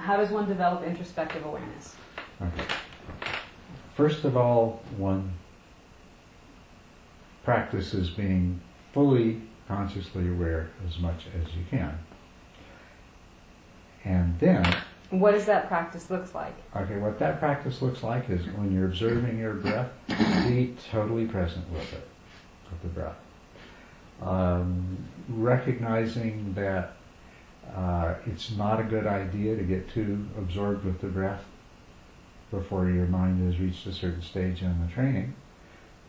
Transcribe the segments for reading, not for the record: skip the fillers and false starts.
How does one develop introspective awareness? Okay. First of all, one practices being fully consciously aware as much as you can. And then... What does that practice look like? Okay, what that practice looks like is when you're observing your breath, be totally present with it, with the breath. Recognizing that it's not a good idea to get too absorbed with the breath before your mind has reached a certain stage in the training,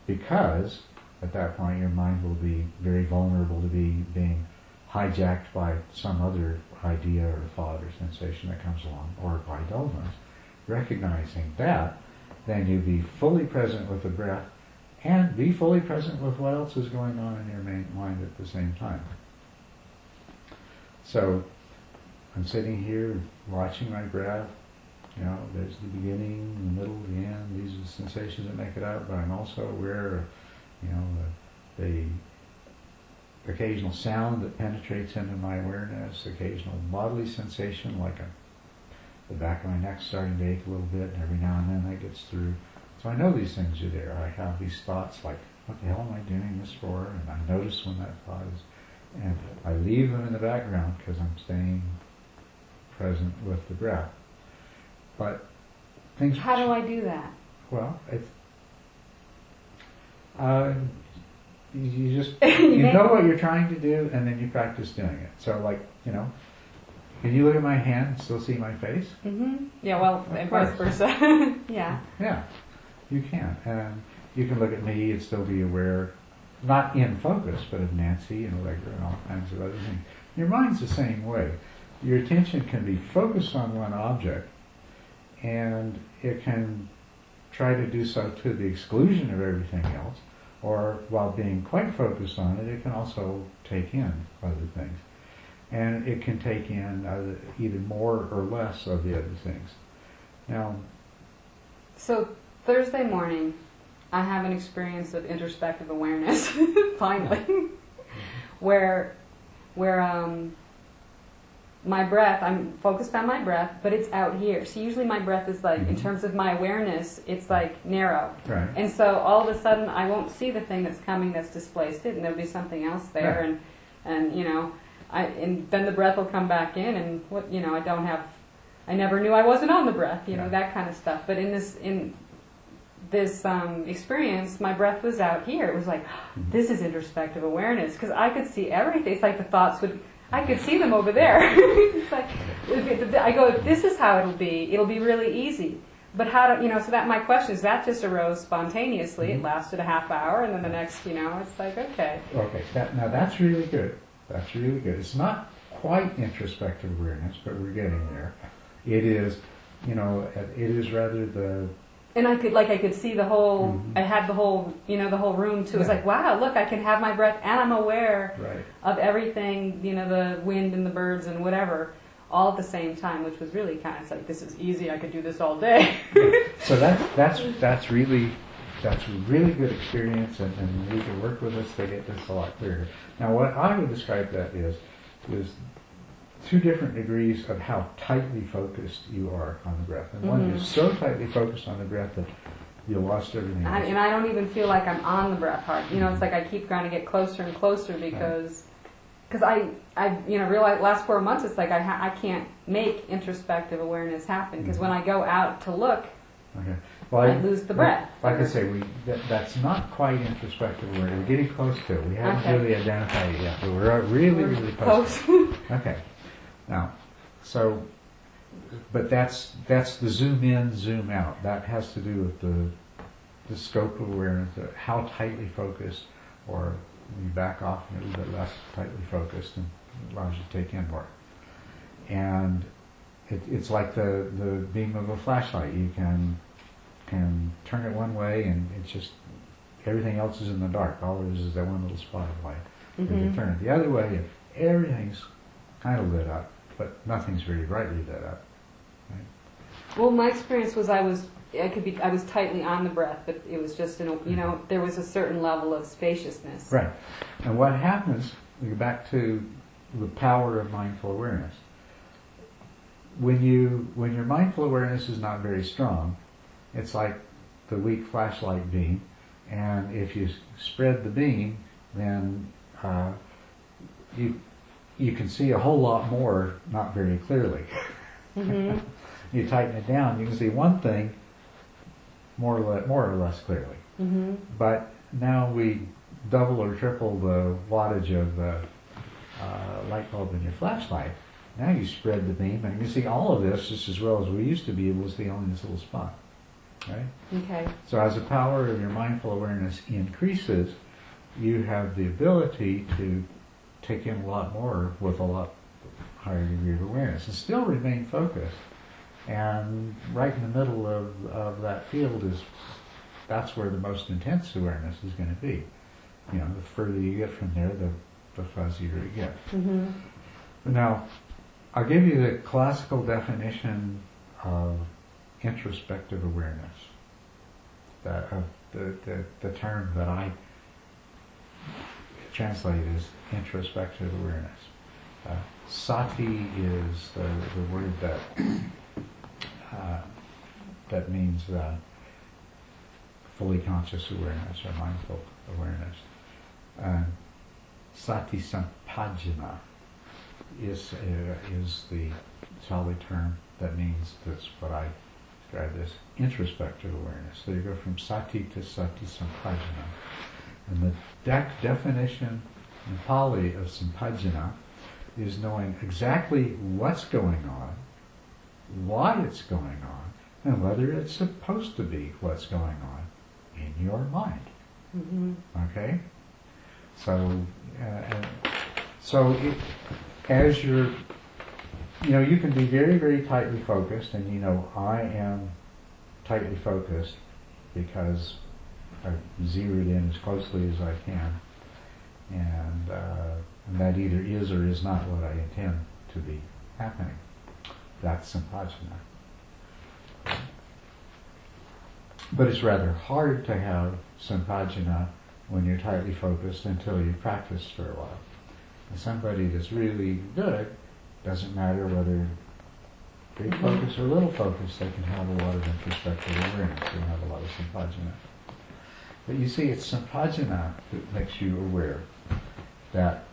because at that point your mind will be very vulnerable to being hijacked by some other idea or thought or sensation that comes along, or by dullness. Recognizing that, then you be fully present with the breath and be fully present with what else is going on in your mind at the same time. So I'm sitting here watching my breath. You know, there's the beginning, the middle, the end. These are the sensations that make it up, but I'm also aware of, you know, the occasional sound that penetrates into my awareness, occasional bodily sensation, like the back of my neck starting to ache a little bit, and every now and then that gets through. So I know these things are there. I have these thoughts like, what the hell am I doing this for? And I notice when that thought is, and I leave them in the background because I'm staying present with the breath. But things... How do I do that? Well, it's... you just, you know what you're trying to do, and then you practice doing it. So, like, you know, can you look at my hand and still see my face? Mm-hmm. Yeah, well, and vice versa. Yeah. Yeah, you can. And you can look at me and still be aware, not in focus, but of Nancy and Allegra and all kinds of other things. Your mind's the same way. Your attention can be focused on one object, and it can try to do so to the exclusion of everything else, or while being quite focused on it, it can also take in other things. And it can take in either more or less of the other things. Now, so Thursday morning, I have an experience of introspective awareness, finally, where my breath, I'm focused on my breath, but it's out here. So usually my breath is like, in terms of my awareness, it's like narrow. Right. And so all of a sudden I won't see the thing that's coming that's displaced it, and there'll be something else there, right. and you know, and then the breath will come back in, and what, you know, I never knew I wasn't on the breath, you know, that kind of stuff. But in this experience, my breath was out here. It was like, this is introspective awareness, because I could see everything. It's like the thoughts I could see them over there. It's like, I go, if this is how it'll be really easy. But how do, you know, so that my question is, that just arose spontaneously. It lasted a half hour, and then the next, you know, it's like, okay. Okay, now that's really good. That's really good. It's not quite introspective awareness, but we're getting there. It is, you know, it is rather the... And I could see the whole, I had the whole, you know, the whole room too. It was like, wow, look, I can have my breath, and I'm aware of everything, you know, the wind and the birds and whatever, all at the same time, which was really kind of, it's like, this is easy, I could do this all day. So that's really a really good experience, and you can work with us to get this a lot clearer. Now, what I would describe that is two different degrees of how tightly focused you are on the breath. And one is so tightly focused on the breath that you lost everything else. And I don't even feel like I'm on the breath hard. You know, it's like I keep trying to get closer and closer because I you know, realized last 4 months it's like I can't make introspective awareness happen, because when I go out to look, well, I lose the breath. Like I say, that's not quite introspective awareness. We're getting close to it. We haven't really identified it yet, but we're really close. Okay. Now, so, but that's the zoom in, zoom out. That has to do with the scope of awareness, how tightly focused, or you back off a little bit less tightly focused, and it allows you to take in more. And it's like the beam of a flashlight. You can turn it one way, and it's just everything else is in the dark. All it is that one little spot of light. You can turn it the other way, and everything's kind of lit up, but nothing's really brightly lit up. Right? Well, my experience was I was tightly on the breath, but it was just you know, there was a certain level of spaciousness. Right. And what happens, we go back to the power of mindful awareness. when your mindful awareness is not very strong, it's like the weak flashlight beam, and if you spread the beam, then you can see a whole lot more, not very clearly. Mm-hmm. You tighten it down, you can see one thing more or less clearly. Mm-hmm. But now we double or triple the wattage of the light bulb in your flashlight. Now you spread the beam, and you can see all of this just as well as we used to be able to see only this little spot. Right? Okay. So as the power of your mindful awareness increases, you have the ability to take in a lot more with a lot higher degree of awareness and still remain focused. And right in the middle of that field that's where the most intense awareness is going to be. You know, the further you get from there, the fuzzier it gets. Mm-hmm. Now, I'll give you the classical definition of introspective awareness. The term that I translate as introspective awareness. Sati is the word that means fully conscious awareness or mindful awareness. Sati sampajana is the solid term that means, that's what I describe as introspective awareness. So you go from sati to sati sampajana. And the definition in Pali of sampajana is knowing exactly what's going on, why it's going on, and whether it's supposed to be what's going on in your mind. Mm-hmm. Okay? So as you're, you can be very, very tightly focused, and I am tightly focused because I've zeroed in as closely as I can, and that either is or is not what I intend to be happening. That's sampajana. But it's rather hard to have sampajana when you're tightly focused until you've practiced for a while. And somebody that's really good, doesn't matter whether big focus or little focus, they can have a lot of introspective awareness, they have a lot of sampajana. But you see, it's sampajana that makes you aware that,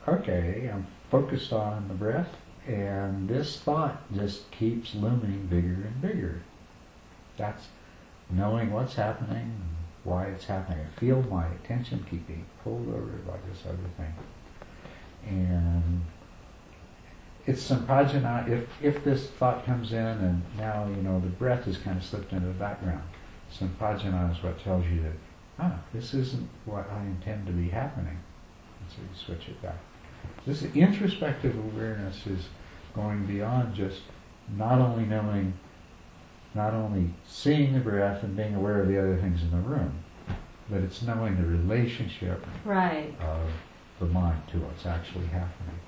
okay, I'm focused on the breath, and this thought just keeps looming bigger and bigger. That's knowing what's happening, why it's happening. I feel my attention keeping pulled over by this other thing. And it's sampajana if this thought comes in and now, the breath has kind of slipped into the background. Sampajana is what tells you that, this isn't what I intend to be happening. And so you switch it back. This introspective awareness is going beyond just not only seeing the breath and being aware of the other things in the room, but it's knowing the relationship right. of the mind to what's actually happening.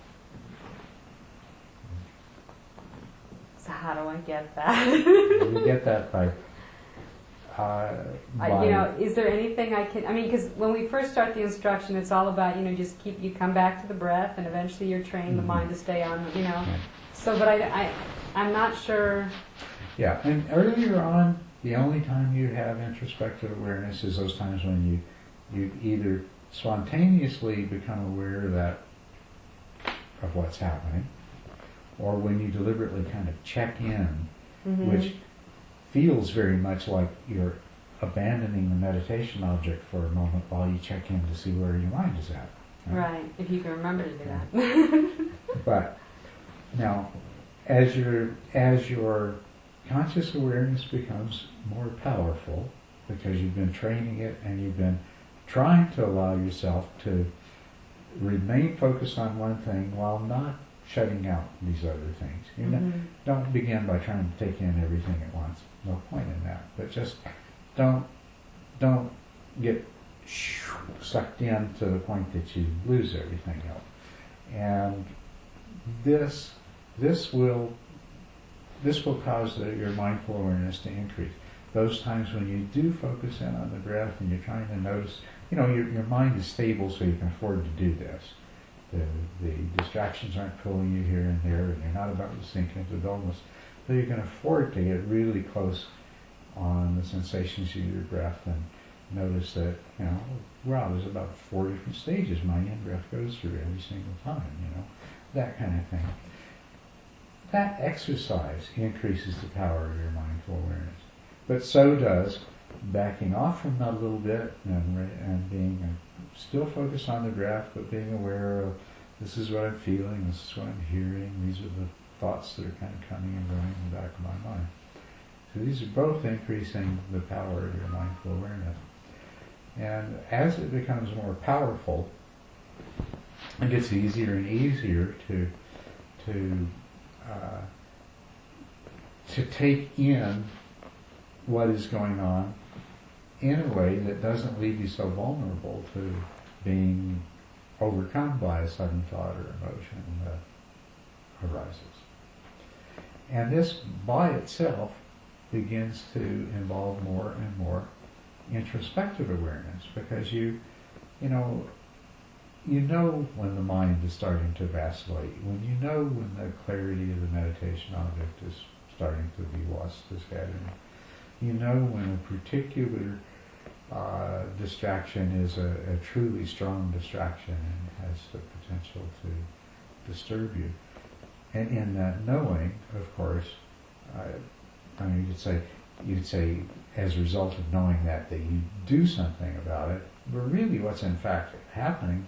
So how do I get that? You get that by is there anything I can? Because when we first start the instruction, it's all about just you come back to the breath, and eventually you're trained the mind to stay on. Yeah. So, but I'm not sure. Yeah, and earlier on, the only time you have introspective awareness is those times when you either spontaneously become aware of what's happening, or when you deliberately kind of check in, which feels very much like you're abandoning the meditation object for a moment while you check in to see where your mind is at. Right, if you can remember to do that. But now, as your conscious awareness becomes more powerful, because you've been training it and you've been trying to allow yourself to remain focused on one thing while not shutting out these other things. Don't begin by trying to take in everything at once. No point in that. But just don't get sucked in to the point that you lose everything else. And this will cause your mindful awareness to increase. Those times when you do focus in on the breath and you're trying to notice, your mind is stable so you can afford to do this. The distractions aren't pulling you here and there, and you're not about to sink into dullness. So you can afford to get really close on the sensations of your breath and notice that, wow, there's about 4 different stages my in-breath goes through every single time, that kind of thing. That exercise increases the power of your mindful awareness. But so does backing off from that a little bit and being still focused on the breath, but being aware of this is what I'm feeling, this is what I'm hearing, these are the thoughts that are kind of coming and going in the back of my mind. So these are both increasing the power of your mindful awareness. And as it becomes more powerful, it gets easier and easier to take in what is going on in a way that doesn't leave you so vulnerable to being overcome by a sudden thought or emotion that arises. And this by itself begins to involve more and more introspective awareness, because you know when the mind is starting to vacillate, when the clarity of the meditation object is starting to be lost to scattering, when a particular distraction is a truly strong distraction and has the potential to disturb you. And in that knowing, of course, you'd say as a result of knowing that you do something about it, but really what's in fact happening,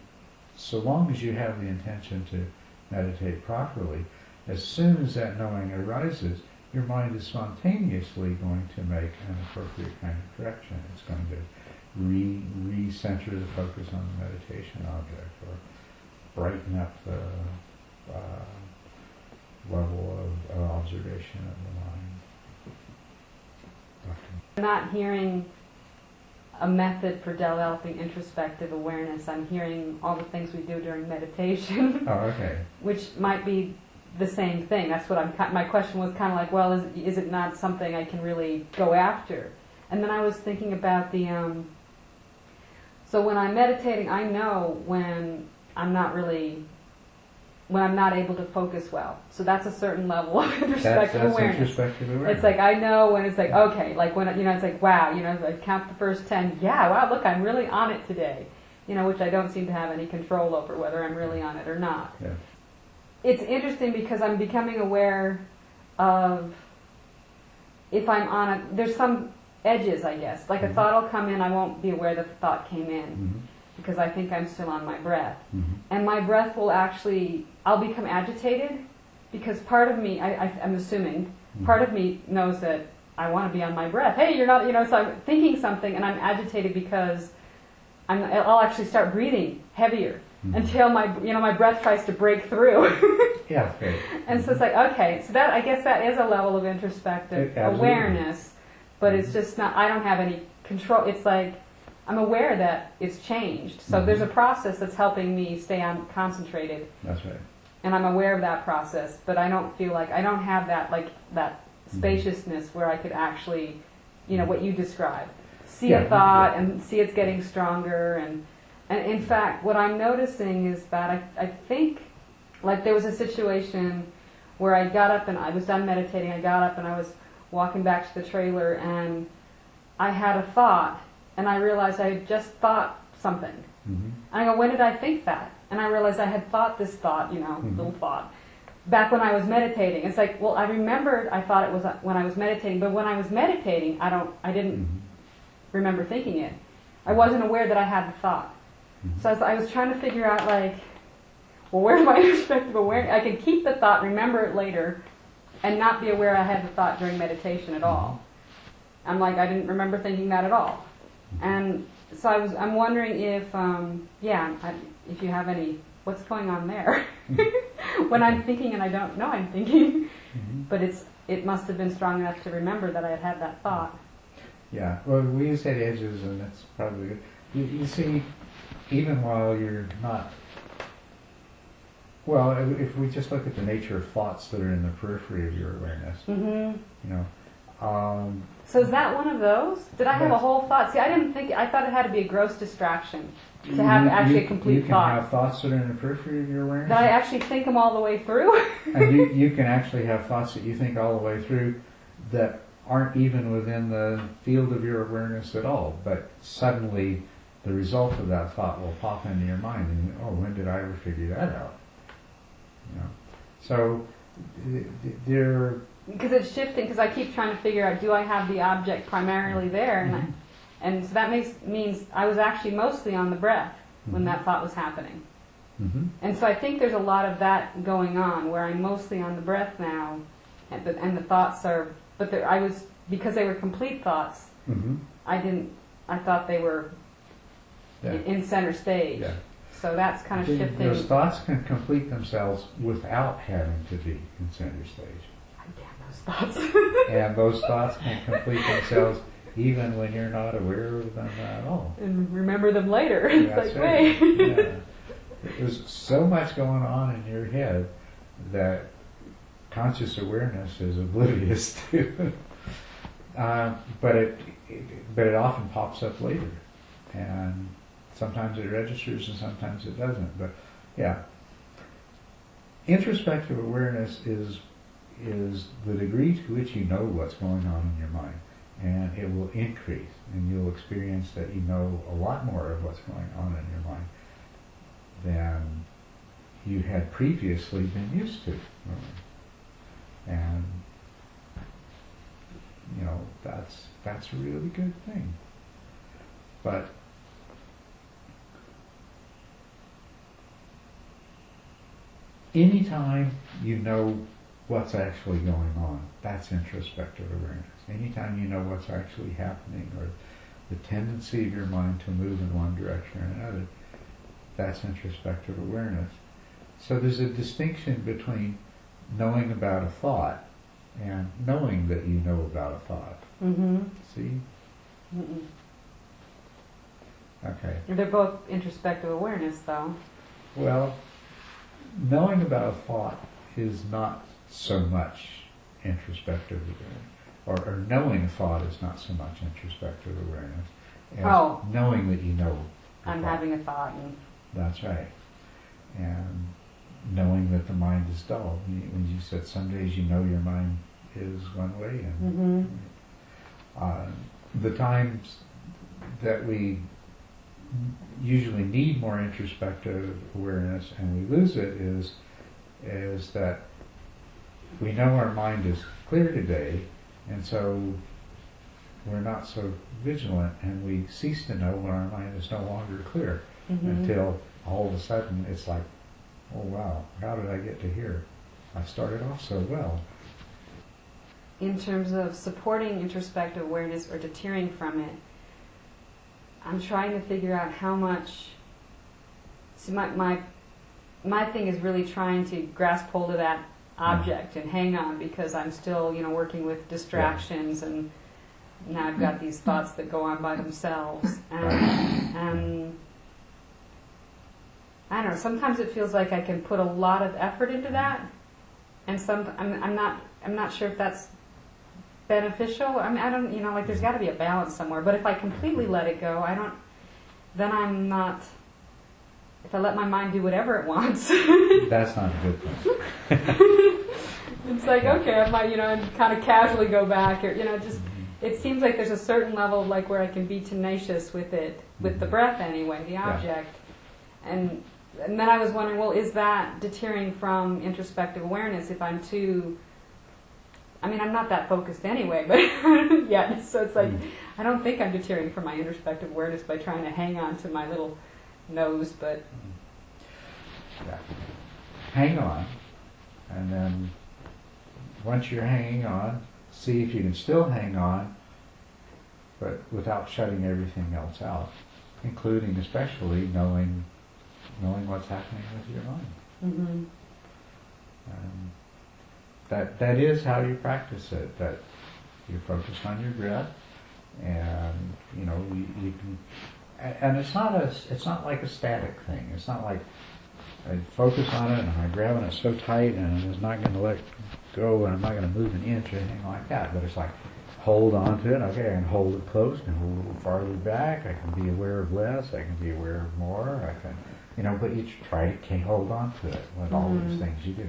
so long as you have the intention to meditate properly, as soon as that knowing arises, your mind is spontaneously going to make an appropriate kind of correction. It's going to re-center the focus on the meditation object, or brighten up the level of observation of the mind. I'm not hearing a method for developing introspective awareness. I'm hearing all the things we do during meditation. Oh, okay. Which might be the same thing. That's what my question was kind of like, well, is it not something I can really go after? And then I was thinking about so when I'm meditating, I know when I'm not able to focus well. So that's a certain level of introspective awareness. Introspective awareness. It's like, I know when it's like, okay, like when, it's like, wow, I count the first 10, yeah, wow, look, I'm really on it today. Which I don't seem to have any control over, whether I'm really on it or not. Yeah. It's interesting because I'm becoming aware of if I'm on it. There's some edges, I guess. Like a thought will come in, I won't be aware that the thought came in because I think I'm still on my breath. And my breath will actually, I'll become agitated because part of me, I'm assuming, part of me knows that I want to be on my breath. Hey, you're not, so I'm thinking something and I'm agitated because I'll actually start breathing heavier. Until my breath tries to break through. Yeah, great. And so it's like, okay, so that, I guess that is a level of introspective awareness, but it's just not, I don't have any control. It's like, I'm aware that it's changed. So there's a process that's helping me stay concentrated. That's right. And I'm aware of that process, but I don't feel like, I don't have that spaciousness where I could actually, what you described. See a thought and see it's getting stronger and in fact, what I'm noticing is that I think, like there was a situation where I got up and I was done meditating, I got up and I was walking back to the trailer and I had a thought and I realized I had just thought something. And I go, when did I think that? And I realized I had thought this thought, little thought, back when I was meditating. It's like, well, I remembered I thought it was when I was meditating, but when I was meditating, I didn't remember thinking it. I wasn't aware that I had the thought. So I was trying to figure out, well, where's my introspective awareness? I can keep the thought, remember it later, and not be aware I had the thought during meditation at all. I'm like, I didn't remember thinking that at all. And so I'm wondering if you have any, what's going on there? When I'm thinking and I don't know I'm thinking, but it must have been strong enough to remember that I had that thought. Yeah, well, we said edges, and that's probably good. You see, even while you're not, well, if we just look at the nature of thoughts that are in the periphery of your awareness, So is that one of those? Did I have a whole thought? See, I thought it had to be a gross distraction to have actually a complete thought. You can have thoughts that are in the periphery of your awareness. That I actually think them all the way through? And you can actually have thoughts that you think all the way through that aren't even within the field of your awareness at all, but suddenly the result of that thought will pop into your mind, and oh, when did I ever figure that out? You know, so they're because it's shifting. Because I keep trying to figure out, do I have the object primarily there, mm-hmm. and so that means I was actually mostly on the breath when mm-hmm. that thought was happening, mm-hmm. and so I think there's a lot of that going on where I'm mostly on the breath now, and the thoughts are, but I was, because they were complete thoughts. Mm-hmm. I thought they were in center stage. Yeah. So that's kind of shifting. Those thoughts can complete themselves without having to be in center stage. Damn those thoughts. And those thoughts can complete themselves even when you're not aware of them at all. And remember them later. It's That's like, right. wait. Yeah. There's so much going on in your head that conscious awareness is oblivious to. But it often pops up later. And sometimes it registers and sometimes it doesn't. But yeah, introspective awareness is the degree to which you know what's going on in your mind, and it will increase, and you'll experience that you know a lot more of what's going on in your mind than you had previously been used to. And you know, that's a really good thing. But anytime you know what's actually going on, that's introspective awareness. Anytime you know what's actually happening, or the tendency of your mind to move in one direction or another, that's introspective awareness. So there's a distinction between knowing about a thought and knowing that you know about a thought. Mm-hmm. See? Mm-mm. Okay. They're both introspective awareness, though. Well, knowing about a thought is not so much introspective awareness, or knowing a thought is not so much introspective awareness as knowing that you know I'm having a thought. And that's right. And knowing that the mind is dull. When you said some days you know your mind is one way, and the times that we usually need more introspective awareness and we lose it is that we know our mind is clear today, and so we're not so vigilant, and we cease to know when our mind is no longer clear until all of a sudden it's like, oh wow, how did I get to here? I started off so well. in terms of supporting introspective awareness or deterring from it, I'm trying to figure out how much. So my thing is really trying to grasp hold of that object and hang on, because I'm still, working with distractions, and now I've got these thoughts that go on by themselves, and I don't know. Sometimes it feels like I can put a lot of effort into that, and I'm not sure if that's beneficial. I mean, I don't, there's got to be a balance somewhere. But if I completely let it go, then I'm not. If I let my mind do whatever it wants, that's not a good thing. It's like, okay, I might, and kind of casually go back, or just. It seems like there's a certain level, like, where I can be tenacious with it, with the breath anyway, the object, and then I was wondering, well, is that deterring from introspective awareness if I'm too? I mean, I'm not that focused anyway, but yeah. So it's like, I don't think I'm deterring from my introspective awareness by trying to hang on to my little nose, but hang on, and then once you're hanging on, see if you can still hang on, but without shutting everything else out, including especially knowing what's happening with your mind. That is how you practice it. That you're focused on your breath, and you can. And it's not like a static thing. It's not like I focus on it and I'm grabbing it so tight and it's not going to let go and I'm not going to move an inch or anything like that. But it's like hold on to it. Okay, I can hold it close, and hold it a little farther back. I can be aware of less. I can be aware of more. I can, but you try to hold on to it with all these things you do.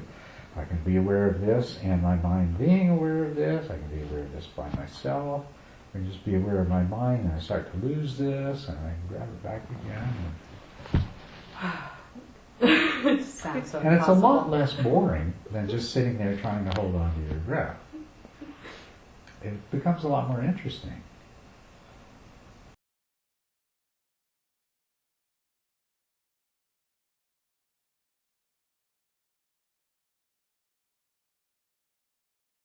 I can be aware of this and my mind being aware of this. I can be aware of this by myself. I can just be aware of my mind, and I start to lose this, and I can grab it back again. It sounds so And it's a impossible. lot less boring than just sitting there trying to hold on to your breath. It becomes a lot more interesting.